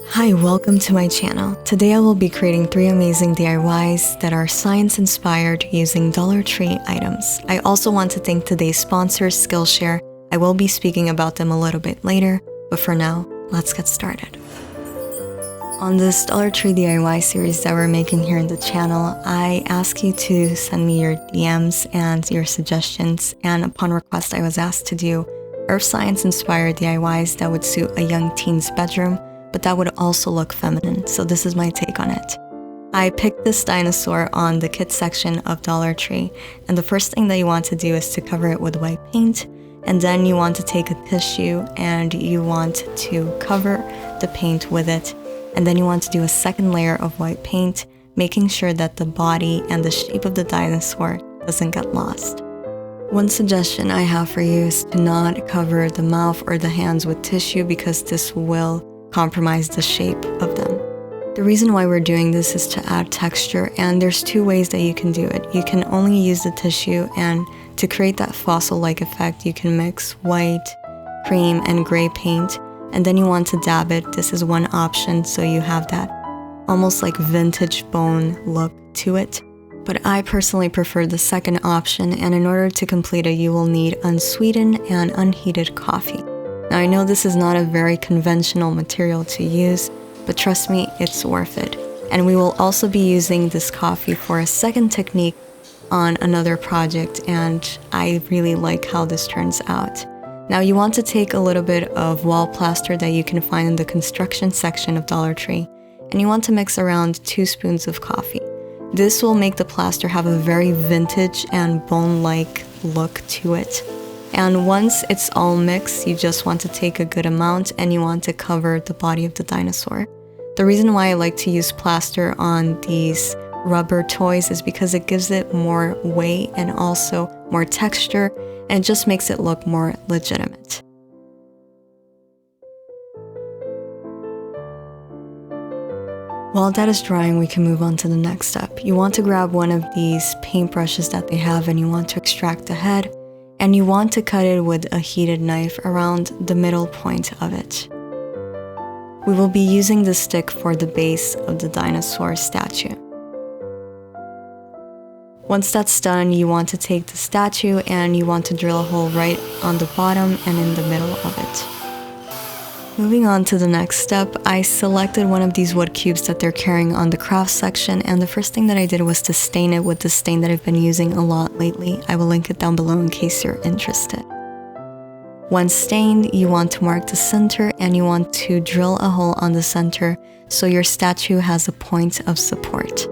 Hi, welcome to my channel. Today I will be creating 3 amazing DIYs that are science-inspired using Dollar Tree items. I also want to thank today's sponsor, Skillshare. I will be speaking about them a little bit later, but for now, let's get started. On this Dollar Tree DIY series that we're making here in the channel, I ask you to send me your DMs and your suggestions, and upon request I was asked to do earth science-inspired DIYs that would suit a young teen's bedroom, but that would also look feminine, so this is my take on it. I picked this dinosaur on the kids section of Dollar Tree, and the first thing that you want to do is to cover it with white paint, and then you want to take a tissue and you want to cover the paint with it, and then you want to do a second layer of white paint, making sure that the body and the shape of the dinosaur doesn't get lost. One suggestion I have for you is to not cover the mouth or the hands with tissue because this will compromise the shape of them. The reason why we're doing this is to add texture, and there's 2 ways that you can do it. You can only use the tissue, and to create that fossil-like effect, you can mix white, cream, and gray paint, and then you want to dab it. This is one option, so you have that almost like vintage bone look to it. But I personally prefer the second option, and in order to complete it, you will need unsweetened and unheated coffee. Now I know this is not a very conventional material to use, but trust me, it's worth it. And we will also be using this coffee for a second technique on another project, and I really like how this turns out. Now you want to take a little bit of wall plaster that you can find in the construction section of Dollar Tree, and you want to mix around 2 spoons of coffee. This will make the plaster have a very vintage and bone-like look to it. And once it's all mixed, you just want to take a good amount and you want to cover the body of the dinosaur. The reason why I like to use plaster on these rubber toys is because it gives it more weight and also more texture, and it just makes it look more legitimate. While that is drying, we can move on to the next step. You want to grab one of these paintbrushes that they have and you want to extract the head, and you want to cut it with a heated knife around the middle point of it. We will be using the stick for the base of the dinosaur statue. Once that's done, you want to take the statue and you want to drill a hole right on the bottom and in the middle of it. Moving on to the next step, I selected one of these wood cubes that they're carrying on the craft section, and the first thing that I did was to stain it with the stain that I've been using a lot lately. I will link it down below in case you're interested. Once stained, you want to mark the center and you want to drill a hole on the center so your statue has a point of support.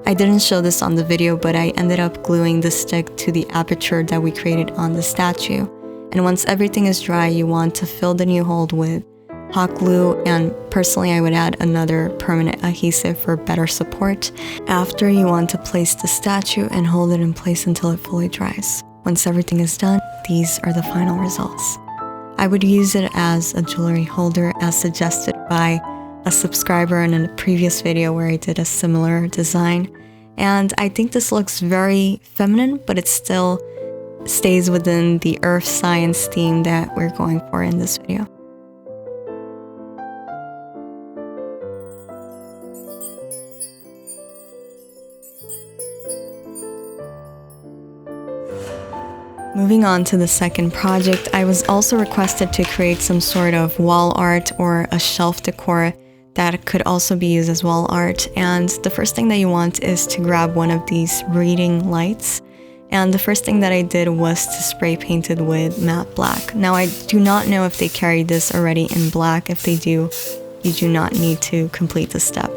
I didn't show this on the video, but I ended up gluing the stick to the aperture that we created on the statue. And once everything is dry, you want to fill the new hole with hot glue, and personally I would add another permanent adhesive for better support. After, you want to place the statue and hold it in place until it fully dries. Once everything is done, these are the final results. I would use it as a jewelry holder as suggested by a subscriber in a previous video where I did a similar design, and I think this looks very feminine, but it still stays within the earth science theme that we're going for in this video. Moving on to the second project, I was also requested to create some sort of wall art or a shelf decor that could also be used as wall art. And the first thing that you want is to grab one of these reading lights. And the first thing that I did was to spray paint it with matte black. Now I do not know if they carry this already in black. If they do, you do not need to complete the step.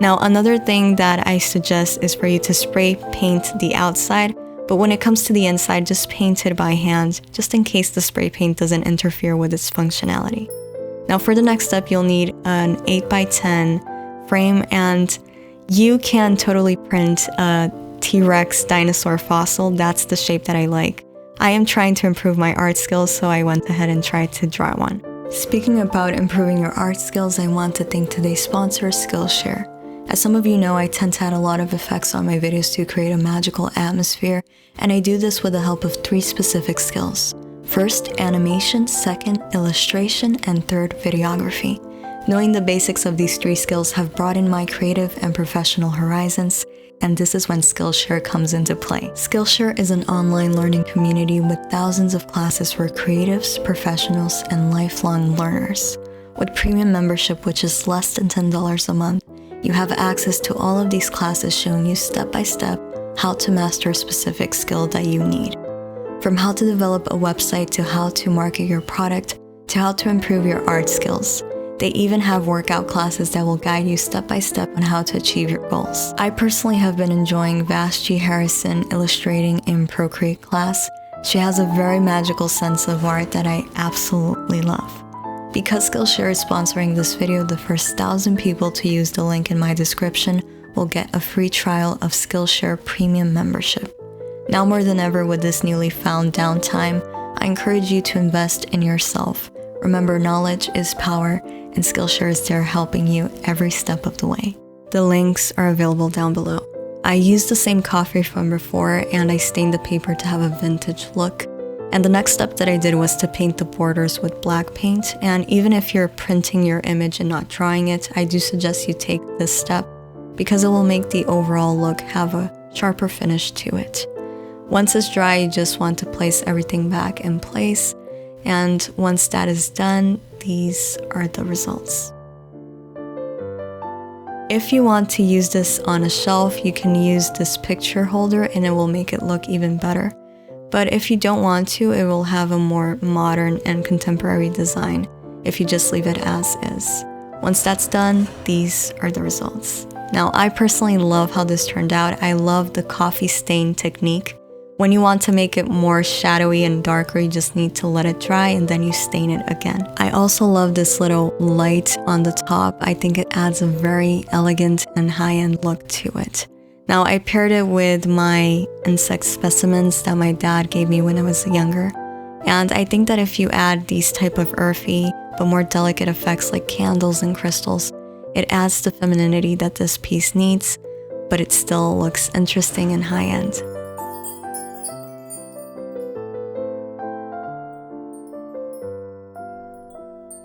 Now another thing that I suggest is for you to spray paint the outside, but when it comes to the inside, just paint it by hand, just in case the spray paint doesn't interfere with its functionality. Now for the next step, you'll need an 8x10 frame, and you can totally print a T-Rex dinosaur fossil. That's the shape that I like. I am trying to improve my art skills, so I went ahead and tried to draw one. Speaking about improving your art skills, I want to thank today's sponsor, Skillshare. As some of you know, I tend to add a lot of effects on my videos to create a magical atmosphere, and I do this with the help of 3 specific skills. First, animation, second, illustration, and third, videography. Knowing the basics of these 3 skills have broadened my creative and professional horizons, and this is when Skillshare comes into play. Skillshare is an online learning community with thousands of classes for creatives, professionals, and lifelong learners. With premium membership, which is less than $10 a month, you have access to all of these classes showing you step by step how to master a specific skill that you need. From how to develop a website to how to market your product to how to improve your art skills. They even have workout classes that will guide you step by step on how to achieve your goals. I personally have been enjoying Vashti Harrison illustrating in Procreate class. She has a very magical sense of art that I absolutely love. Because Skillshare is sponsoring this video, the first 1,000 people to use the link in my description will get a free trial of Skillshare Premium membership. Now more than ever with this newly found downtime, I encourage you to invest in yourself. Remember, knowledge is power, and Skillshare is there helping you every step of the way. The links are available down below. I used the same coffee from before, and I stained the paper to have a vintage look. And the next step that I did was to paint the borders with black paint. And even if you're printing your image and not drawing it, I do suggest you take this step because it will make the overall look have a sharper finish to it. Once it's dry, you just want to place everything back in place. And once that is done, these are the results. If you want to use this on a shelf, you can use this picture holder and it will make it look even better. But if you don't want to, it will have a more modern and contemporary design if you just leave it as is. Once that's done, these are the results. Now, I personally love how this turned out. I love the coffee stain technique. When you want to make it more shadowy and darker, you just need to let it dry and then you stain it again. I also love this little light on the top. I think it adds a very elegant and high-end look to it. Now, I paired it with my insect specimens that my dad gave me when I was younger. And I think that if you add these type of earthy but more delicate effects like candles and crystals, it adds the femininity that this piece needs, but it still looks interesting and high-end.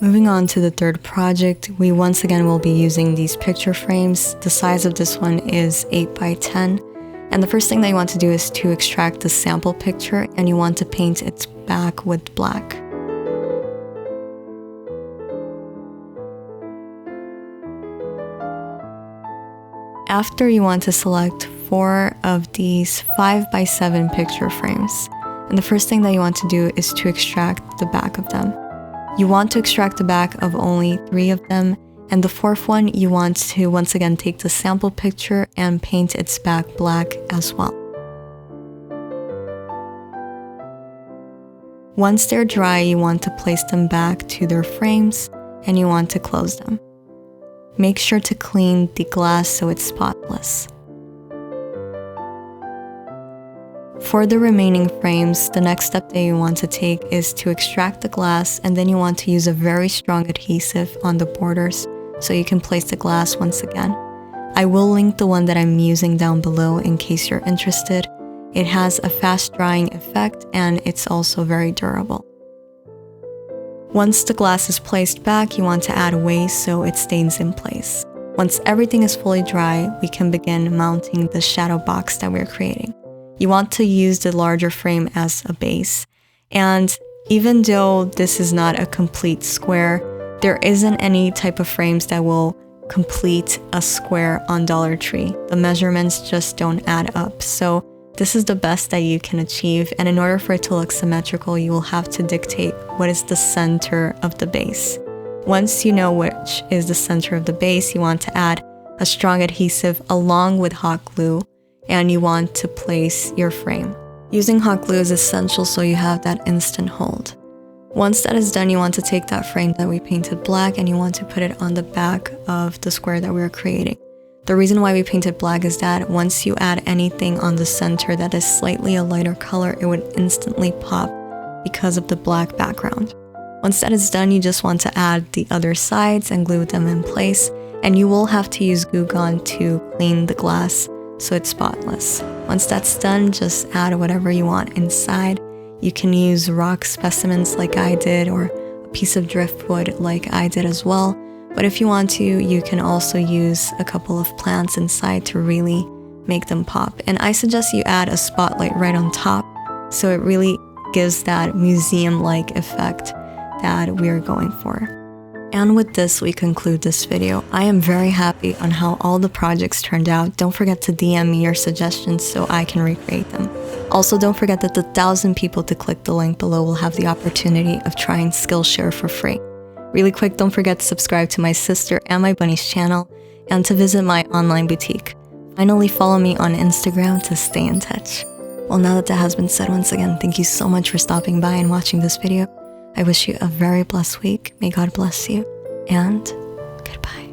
Moving on to the third project, we once again will be using these picture frames. The size of this one is 8 by 10. And the first thing that you want to do is to extract the sample picture and you want to paint its back with black. After, you want to select 4 of these 5 by 7 picture frames. And the first thing that you want to do is to extract the back of them. You want to extract the back of only 3 of them, and the 4th one you want to once again take the sample picture and paint its back black as well. Once they're dry, you want to place them back to their frames and you want to close them. Make sure to clean the glass so it's spotless. For the remaining frames, the next step that you want to take is to extract the glass, and then you want to use a very strong adhesive on the borders so you can place the glass once again. I will link the one that I'm using down below in case you're interested. It has a fast drying effect and it's also very durable. Once the glass is placed back, you want to add waste so it stays in place. Once everything is fully dry, we can begin mounting the shadow box that we're creating. You want to use the larger frame as a base. And even though this is not a complete square, there isn't any type of frames that will complete a square on Dollar Tree. The measurements just don't add up. So this is the best that you can achieve. And in order for it to look symmetrical, you will have to dictate what is the center of the base. Once you know which is the center of the base, you want to add a strong adhesive along with hot glue. And you want to place your frame. Using hot glue is essential so you have that instant hold. Once that is done, you want to take that frame that we painted black and you want to put it on the back of the square that we are creating. The reason why we painted black is that once you add anything on the center that is slightly a lighter color, it would instantly pop because of the black background. Once that is done, you just want to add the other sides and glue them in place, and you will have to use Goo Gone to clean the glass so it's spotless. Once that's done, just add whatever you want inside. You can use rock specimens like I did or a piece of driftwood like I did as well. But if you want to, you can also use a couple of plants inside to really make them pop. And I suggest you add a spotlight right on top so it really gives that museum-like effect that we're going for. And with this, we conclude this video. I am very happy on how all the projects turned out. Don't forget to DM me your suggestions so I can recreate them. Also, don't forget that the 1,000 people to click the link below will have the opportunity of trying Skillshare for free. Really quick, don't forget to subscribe to my sister and my bunny's channel and to visit my online boutique. Finally, follow me on Instagram to stay in touch. Well, now that has been said, once again, thank you so much for stopping by and watching this video. I wish you a very blessed week. May God bless you, and goodbye.